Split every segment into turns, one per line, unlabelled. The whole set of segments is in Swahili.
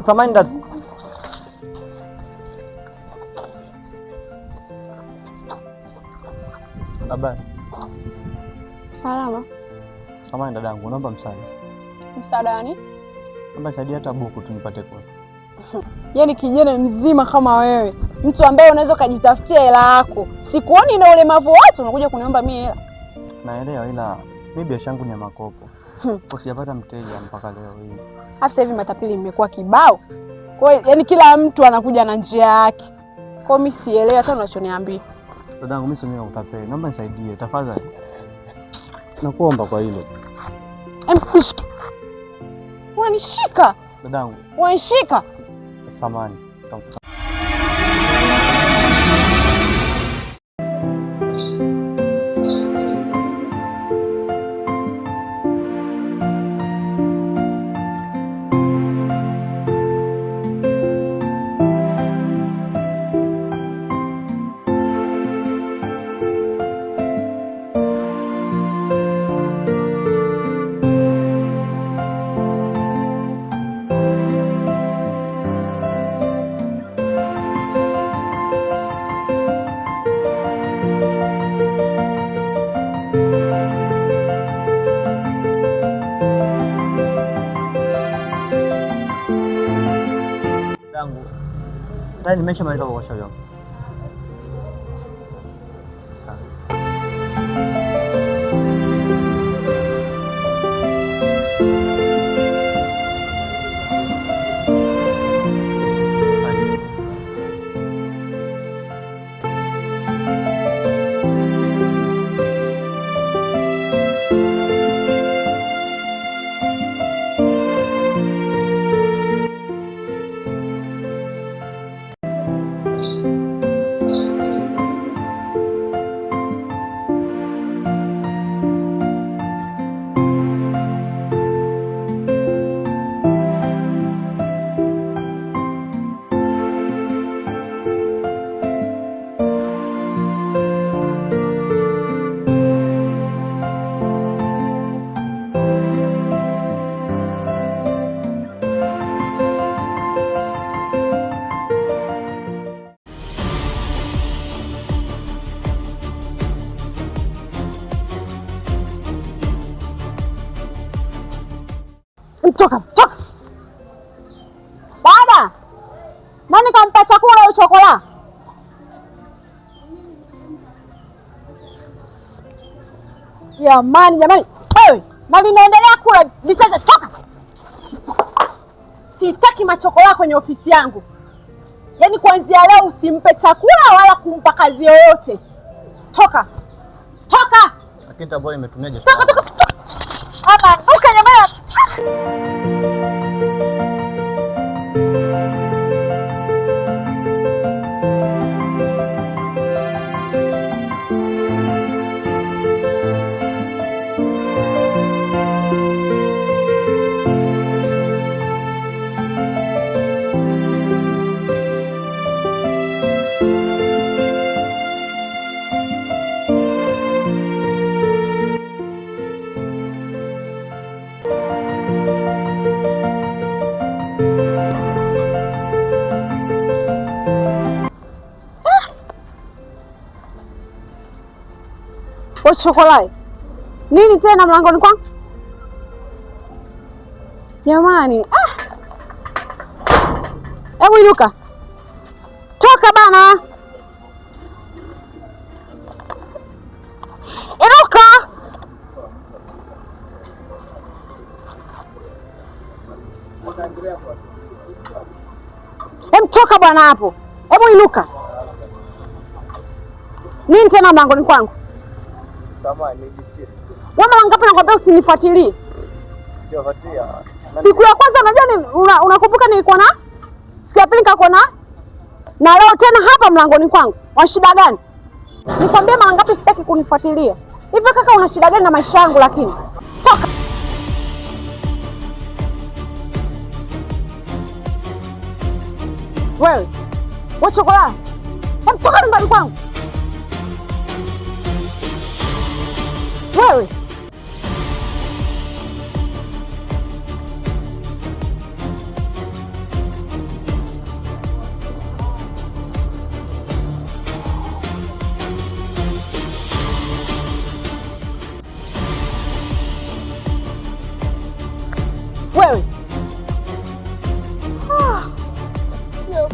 samahani dada. Habari.
Salama.
Samahani dadangu, naomba msaada.
Msaada gani?
Naomba nisaidie hata buku tu nipate kula.
Yaani kijana mzima kama wewe, mtu ambaye unaweza kujitafutia hela yako. Sikuoni na ulemavu wote unakuja kuniomba mimi hela.
Naelewa, ila mimi biashara yangu ni ya makopo. Usijapata mteja mpaka leo hii.
Hata sasa hivi matapeli mmekuwa kibao. Kwa hiyo yani kila mtu anakuja na njia yake. Kwa hiyo mimi sielewi hata unachoniambia.
Dadangu, mimi sio utapeli. Naomba nisaidie tafadhali. Nakuomba kwa hilo.
Unanishika?
Dadangu.
Unanishika?
Samahani. Tayari nimeshamaliza kuosha vyombo.
Toka. Baba! Nani kampa chakula au chokola? Jamani. Wewe, nani naendelea kula lichache toka. Sitaki machokola kwenye ofisi yangu. Yaani kuanzia leo usimpe chakula wala kumpa kazi yoyote. Toka.
Lakini tabia imetumia jeshi.
Toka. Baba, toka jamani. Chokolai. Nini tena mlangoni kwangu? Jamani, hebu inuka. Toka bana. Inuka. Toka bwana hapo. Hebu inuka. Nini tena mlangoni kwangu? Wana wangapi nakwambia usinifuatilie?
Siwafuatilia.
Siku ya kwanza unajua unakumbuka nilikuwa na? Siku ya pili nikakuwa na leo tena hapa mlangoni kwangu. Wa shida gani? Nikwambia mara ngapi sitaki kunifuatilia. Hivi kaka una shida gani na maisha yangu lakini? Toka. Wewe. Chokola. Toka nyumbani kwangu. Wewe.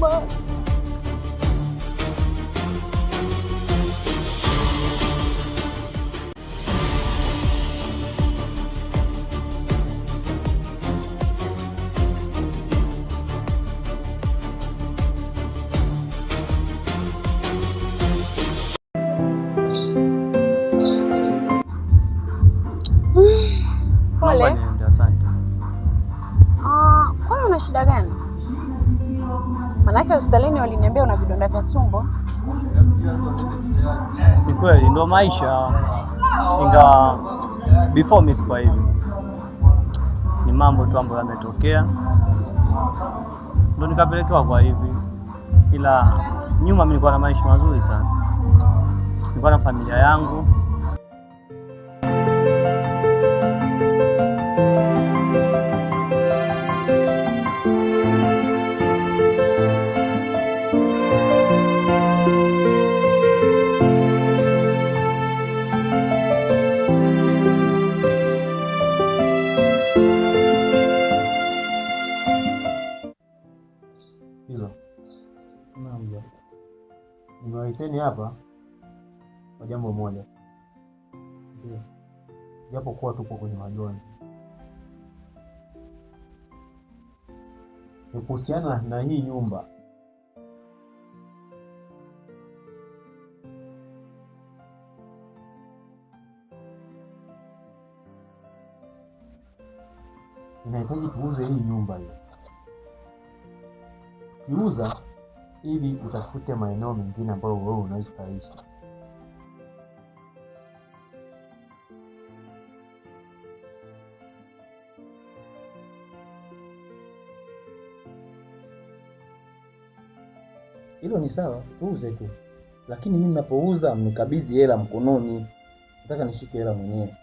mama.
Pole.
Asante.
Kwani una shida gani? Manake hospitalini waliniambia una vidonda vya tumbo.
Ni kweli ndo maisha, ingawa before mimi sikuwa hivi. Ni mambo tu ambayo yametokea ndo nikapelekewa kwa hivi, ila nyuma mimi nilikuwa na maisha mazuri sana. Nilikuwa na familia yangu. Nimewaiteni hapa kwa jambo moja. Ndio. Japo kuwa tupo kwenye majonzi. Ni kuhusiana na hii nyumba. Ninahitaji tuuze hii nyumba hii. Kiuza ili utafute maeneo mengine ambayo wewe unaweza kuishi.
Hilo ni sawa, tuuze tu. Lakini mimi ninapouza mnikabidhi hela mkononi. Nataka nishike hela mwenyewe.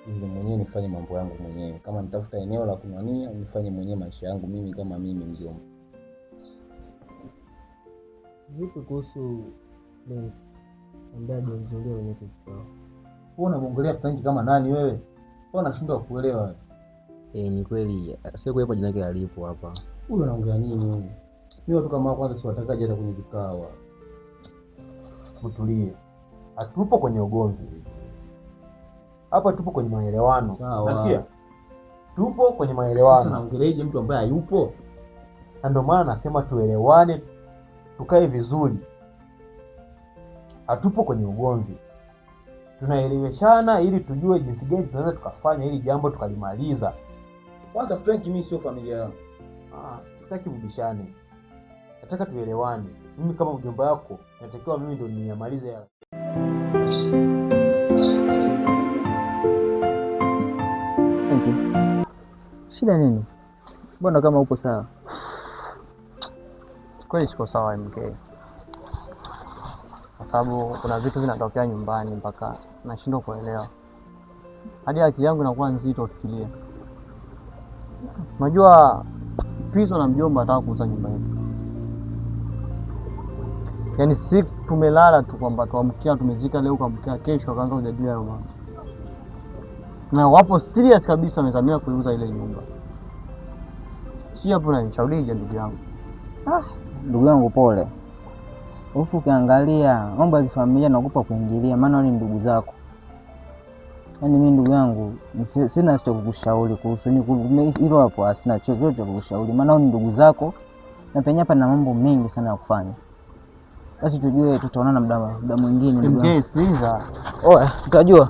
Ili mwenyewe nifanye mambo yangu mwenyewe. Kama nitafuta eneo la kunania, nifanye mwenyewe maisha yangu mimi kama mimi mjomba.
Vipi kuhusu benki ambaye donzoleo wenye kikao?
Wewe unamwongelea benki kama nani wewe? Wewe unashindwa kuelewa wewe.
Ni kweli sio kwa jina lake alipo hapa.
Huyu anaongea nini huyu? Mimi watu kama kwanza siwatakaje hata kwenye kikao.
Mtulie. Hatupo kwenye ugomvi. Hapa tupo kwenye maelewano. Unasikia? Tupo kwenye maelewano.
Sasa naongeleaje mtu ambaye hayupo?
Na ndio maana nasema tuelewane, tukae vizuri. Hatupo kwenye ugomvi. Tunaeleweshana ili tujue jinsi gani tunaweza tukafanya ili jambo tukalimaliza.
Kwanza Frank, mimi sio familia yangu.
Sitaki mbishane. Nataka tuelewane. Mimi kama mjomba wako, natakiwa mimi ndio ninyamalize haya.
Shida nini? Mbona kama upo sawa?
Kweli siko sawa MK. Kwa sababu kuna vitu vinatokea nyumbani mpaka nashindwa kuelewa. Hadi akili yangu inakuwa nzito kufikiria. Unajua Pizzo na mjomba anataka kuuza nyumba yetu. Yaani si tumelala tu kwamba tuamkia tumezika leo kuamkia kesho akaanza kujadili hayo mambo. Na wapo serious kabisa wamezamia kuuza ile nyumba. Si hapo na nishaurije ndugu yangu.
Ndugu yangu pole. Ufu ukiangalia mambo ya kifamilia nakupa kuingilia, maana wale ndugu zako. Yaani mimi ndugu yangu sina cha kukushauri kuhusu ni hilo hapo, sina chochote cha kukushauri, maana wao ni ndugu zako na penye hapa na mambo mengi sana ya kufanya. Basi tujue tutaonana muda mwingine ndugu yangu.
Sikiliza.
Tutajua.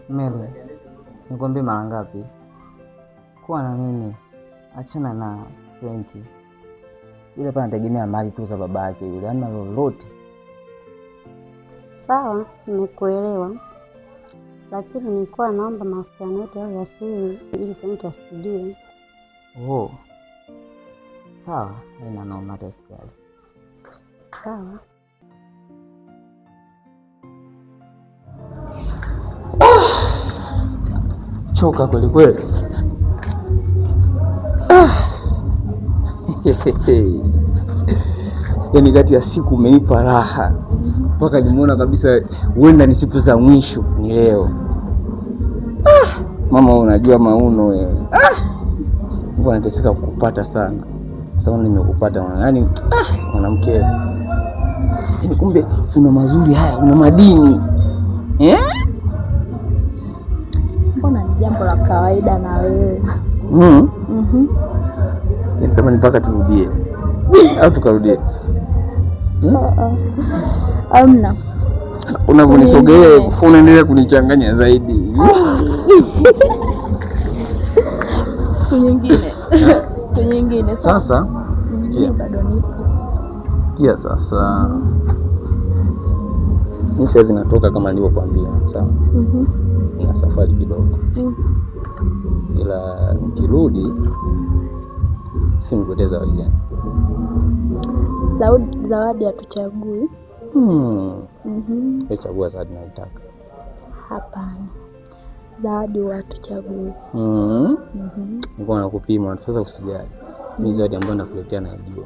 Mary, nikwambie mara ngapi? Kuwa na mimi, achana na Franki. Yule hapa anategemea mali tu za babake yule, hana lolote.
Sawa, nimekuelewa. Lakini nilikuwa naomba mawasiliano yetu yawe ya siri ili Franki asijue.
Sawa, haina noma hata sikali.
Sawa.
nimechoka kweli kweli. Yaani kati ya siku umenipa raha mpaka nimeona kabisa huenda ni siku za mwisho ni leo. Mama unajua Mauno wewe. Mbona nateseka kukupata sana. Sasa nimekupata yaani mwanamke. Yaani kumbe una mazuri haya, una madini.
Mbona ni jambo la kawaida na wewe?
Kama mpaka turudie. Au tukarudie.
Amna.
Unavyonisogea unaendelea kunichanganya zaidi.
Siku nyingine. Siku nyingine.
Sasa
sikia bado nipo.
Sikia sasa. Mimi sasa natoka kama nilivyokuambia, sawa? Nina safari kidogo. Ila nikirudi simpoteza wageni.
Zawadi hatuchagui.
Chagua zawadi naitaka.
Hapana. Zawadi hatuchagui.
Niko nakupima sasa usijali. Ni zawadi ambayo nakuletea najua.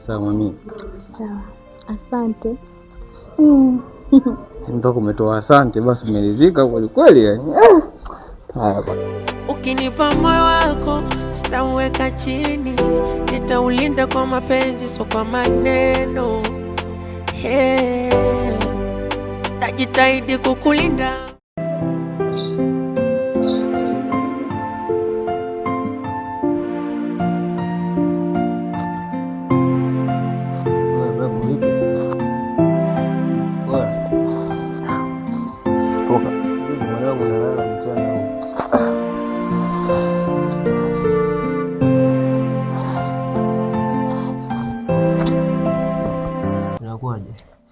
Sawa mami?
Sawa. Asante.
Ndio umetoa asante basi umeridhika kweli kweli yani. Haya bwana.
Ukinipa moyo wako sitauweka chini, nitaulinda kwa mapenzi sio kwa maneno. Tajitahidi kukulinda.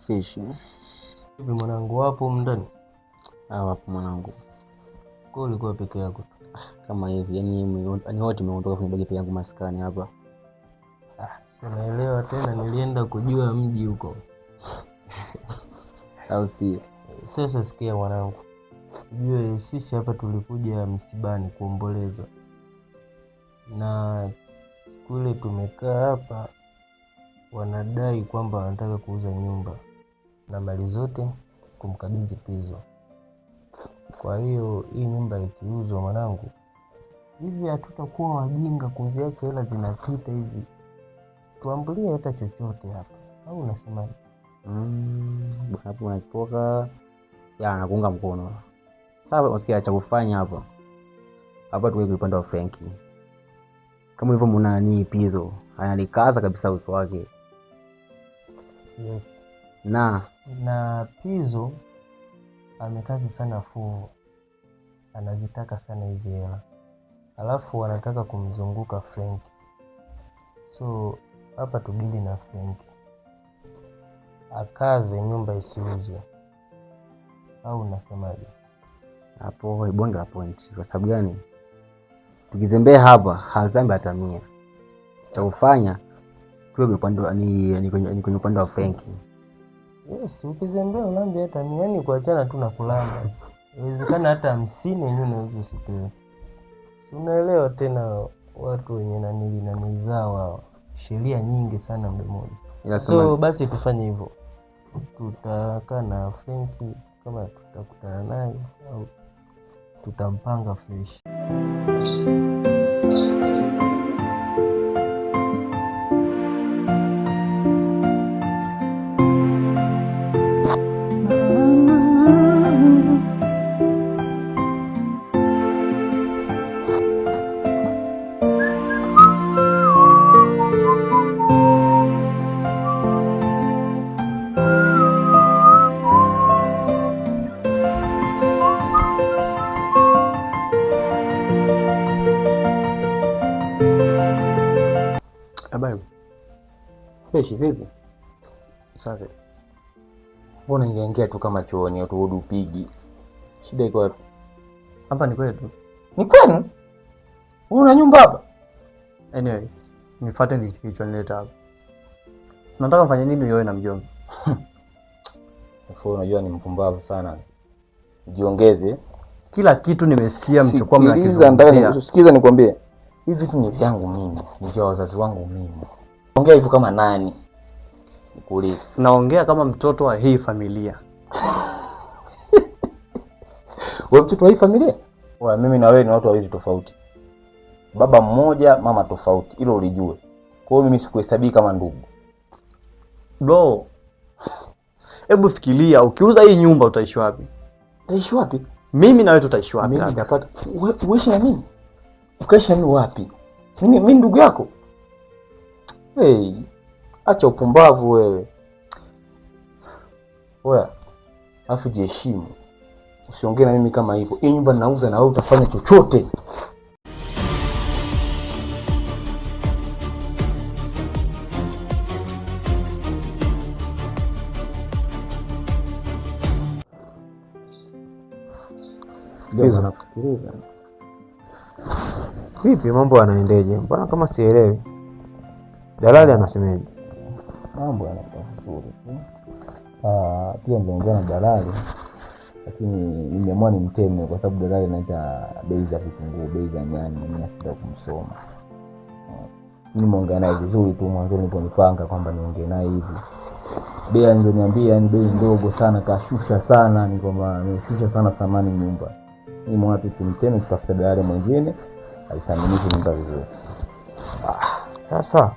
Fish.
Hivi mwanangu wapo ndani?
Wapo mwanangu.
Kwa ulikuwa peke yako?
Kama hivi yani wote tumeondoka kwenye bagi yangu maskani hapa.
Naelewa tena nilienda kujua mji huko.
Au si?
Sasa sikia mwanangu. Ujue sisi hapa tulikuja msibani kuomboleza. Na kule tumekaa hapa wanadai kwamba wanataka kuuza nyumba na mali zote kumkabidhi Pizzo. Kwa hiyo hii nyumba ikiuzwa mwanangu, hivi hatutakuwa wajinga kuziacha hela zinapita hivi. Tuambulie hata chochote hapa. Au unasemaje?
Hapo unapoka ya nakuunga mkono. Sawa usikia cha kufanya hapa. Hapa tuwe upande wa Frankie. Kama hivyo mna ni Pizzo, analikaza kabisa uso wake.
Yes.
Na
Pizzo amekazi sana fuo. Anazitaka sana hizi hela. Alafu wanataka kumzunguka Frankie. So hapa tugili na Frankie. Akaze nyumba isiuzwe. Au unasemaje?
Hapo bonge la point. Kwa sababu gani? Tukizembea hapa hatambi atamia. Cha kufanya tuwe upande ni kwenye upande wa Frankie.
Yes, ukizembea unaambia hata ni yani kuachana tu na kulamba. Inawezekana hata 50 yenyewe unaweza usipewe. Unaelewa tena watu wenye nani zao hao. Sheria nyingi sana mdomoni. So basi tufanye hivyo. Tutakaa na Frankie kama tutakutana naye au tutampanga fresh.
Habari. Fresh vipi? Safi. Mbona ingeingia tu kama chooni au tuodu pigi? Shida iko wapi?
Hapa ni kwetu.
Ni kwenu? Una nyumba hapa?
Anyway, nifuate nilichonileta hapa. Unataka mfanye nini wewe na mjomba?
Unajua ni mpumbavu sana. Jiongeze,
Kila kitu nimesikia mchukua
mnakizungumzia. Sikiza nikwambie. Hivi vitu ni vyangu mimi, ni vya wazazi wangu mimi. Ongea hivyo kama nani? Nikuulize.
Naongea kama mtoto wa hii familia.
Wewe mtoto wa hii familia? Wewe mimi na wewe ni watu wawili tofauti. Baba mmoja, mama tofauti. Hilo ulijue. Kwa hiyo mimi sikuhesabii kama ndugu.
Bro. Hebu fikiria, ukiuza hii nyumba utaishi wapi?
Utaishi wapi?
Mimi na wewe tutaishi wapi?
Mimi napata uishi na mimi. Ukaishi na mimi wapi? Mimi ndugu yako? Hey, acha upumbavu wewe. Wewe, afu jiheshimu. Usiongee na mimi kama hivyo. Hii nyumba ninauza na wewe utafanya chochote.
Nakusikiliza. Vipi mambo yanaendeje? Mbona kama sielewi? Dalali anasemaje?
Mambo yanakuwa vizuri. Pia niliongea na dalali, lakini nimeamua nimteme kwa sababu dalali anaita bei za vitunguu, bei za nyanya, mimi nashinda kumsoma. Nimeongea naye vizuri tu mwanzo niliponipanga kwamba niongee naye hivi. Bei ananiambia ni bei ndogo sana, kashusha sana, ni kwamba ameshusha sana thamani nyumba. Ni mwana tu tumteme, tutafuta dalali mwingine aisaminishe nyumba vizuri.
Sasa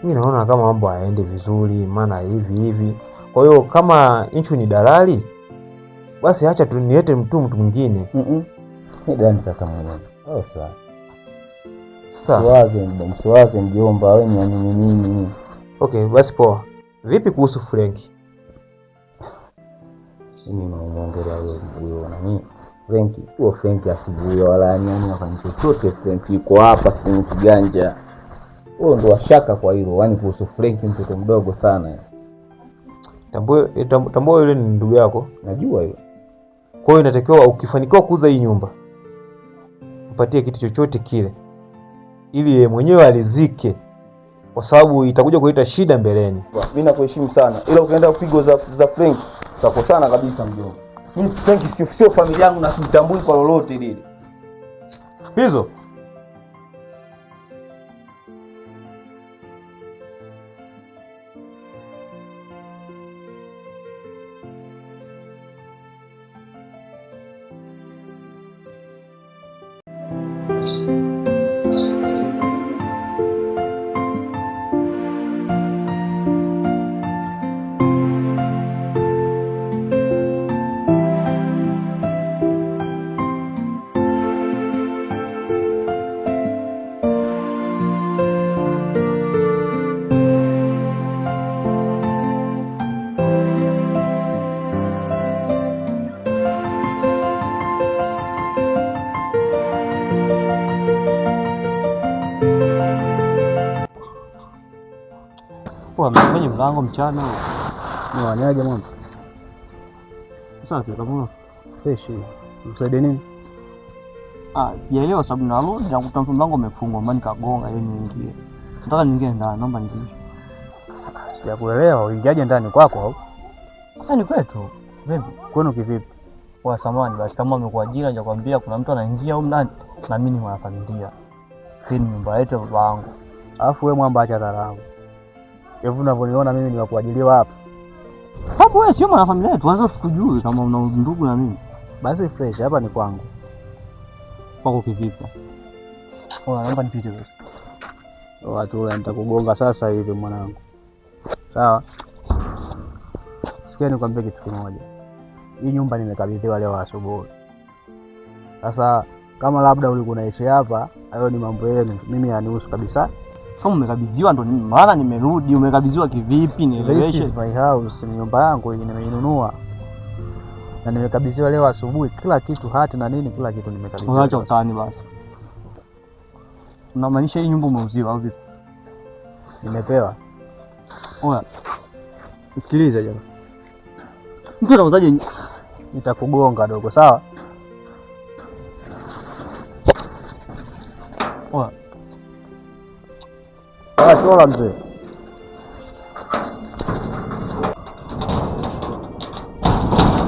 mimi naona kama mambo hayaendi vizuri, maana hivi. Kwa hiyo kama Inchu ni dalali, basi acha tu niete mtu mwingine.
Ndani sasa mwenyewe. Sawa. Msiwaze mjomba, wewe ni nini?
Okay, basi poa. Vipi kuhusu Franki?
Mimi naongelea huyo nani? Franki asubuhi wala nani afanye chochote. Franki yuko hapa kwenye kiganja. Huo ndo washaka kwa hilo, yani kuhusu Franki mtoto mdogo sana.
Tambua yule ni ndugu yako?
Najua hiyo.
Kwa hiyo inatakiwa ukifanikiwa kuuza hii nyumba, upatie kitu chochote kile ili yeye mwenyewe alizike, kwa sababu itakuja kuleta shida mbeleni.
Mimi nakuheshimu sana, ila ukienda kupigo za Franki utakosana kabisa mjomba. Mimi Franki sio familia yangu na simtambui kwa lolote lile.
Hizo
Mwenye mlango mchana
ni wanyaje mwana?
Sasa kama
fresh. Msaidie nini?
Sijaelewa sababu nalo nitakuta mlango umefungwa, maana nikagonga yeye niingie. Nataka niingie ndani, naomba niingie.
Sijakuelewa, uingiaje ndani kwako au?
Hapa ni kwetu. Vipi?
Kwenu kivipi?
Kwa samani basi kama umekuajira hajakwambia kuna mtu anaingia huko ndani na mimi ni mwana familia. Hii ni nyumba yetu baba wangu.
Alafu wewe mwamba acha dharau. Hivyo unavyoniona mimi ni wa kuajiliwa hapa.
Sababu wewe sio mwana familia yetu, kwanza sikujui kama una ndugu na mimi.
Basi fresh, hapa ni kwangu.
Kwako kivipi? Naomba nipite basi.
Watu nitakugonga sasa hivi mwanangu. Sawa? Sikia nikwambie kitu kimoja. Hii nyumba nimekabidhiwa leo asubuhi. Sasa kama labda ulikuwa unaishi hapa, hayo ni mambo yenu. Mimi hanihusu kabisa.
Kama umekabidhiwa ndo maana nimerudi. Umekabidhiwa kivipi? Nieleweshe.
This is my house, ni nyumba yangu hii, nimeinunua. Na nimekabidhiwa leo asubuhi, kila kitu, hati na nini, kila kitu nimekabidhiwa.
Acha utani basi. Unamaanisha hii nyumba umeuziwa au vipi?
Nimepewa.
Oya. Sikiliza jamaa. Mtu anauzaje?
Nitakugonga dogo, sawa?
Oya.
Shola mzee.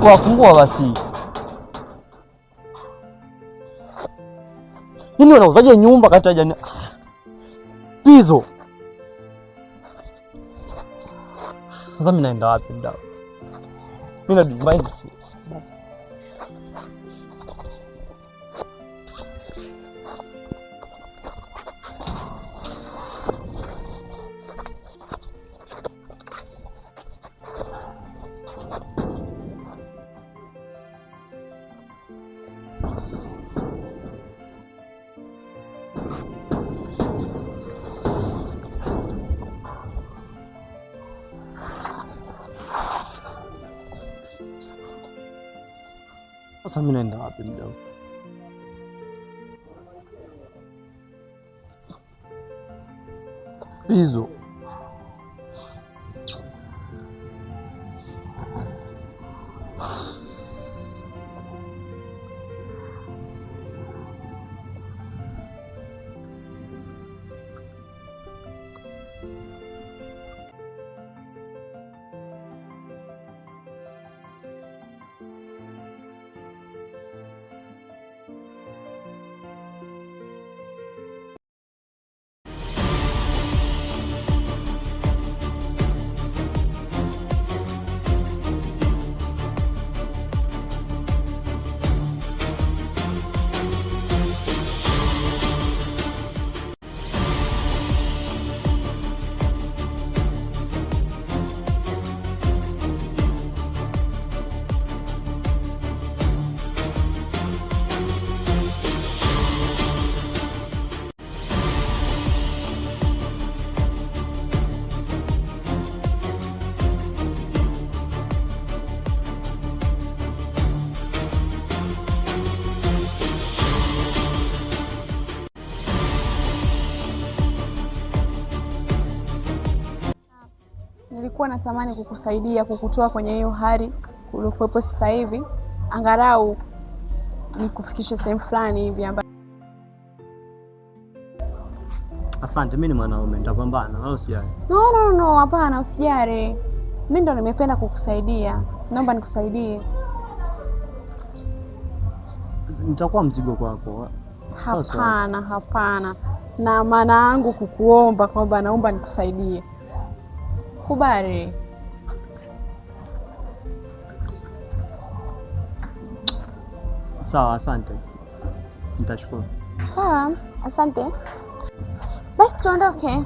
Kwa fungua basi. Yaani wanauzaje nyumba kati ya Pizzo? Sasa mimi naenda wapi mdau? Mimi na Dubai. Sasa mimi naenda wapi mdau? Pizzo.
Nilikuwa natamani kukusaidia kukutoa kwenye hiyo hali uliokuwepo sasa hivi, angalau nikufikishe sehemu fulani hivi ambapo.
Asante, mimi ni mwanaume, nitapambana, wala usijali.
No, hapana, usijali. Mimi ndo nimependa kukusaidia. Naomba nikusaidie.
Nitakuwa mzigo kwako.
Hapana. Na maana yangu kukuomba kwamba naomba nikusaidie. Kubali.
Sawa, asante. Nitashukuru.
Sawa, asante. Basi tuondoke.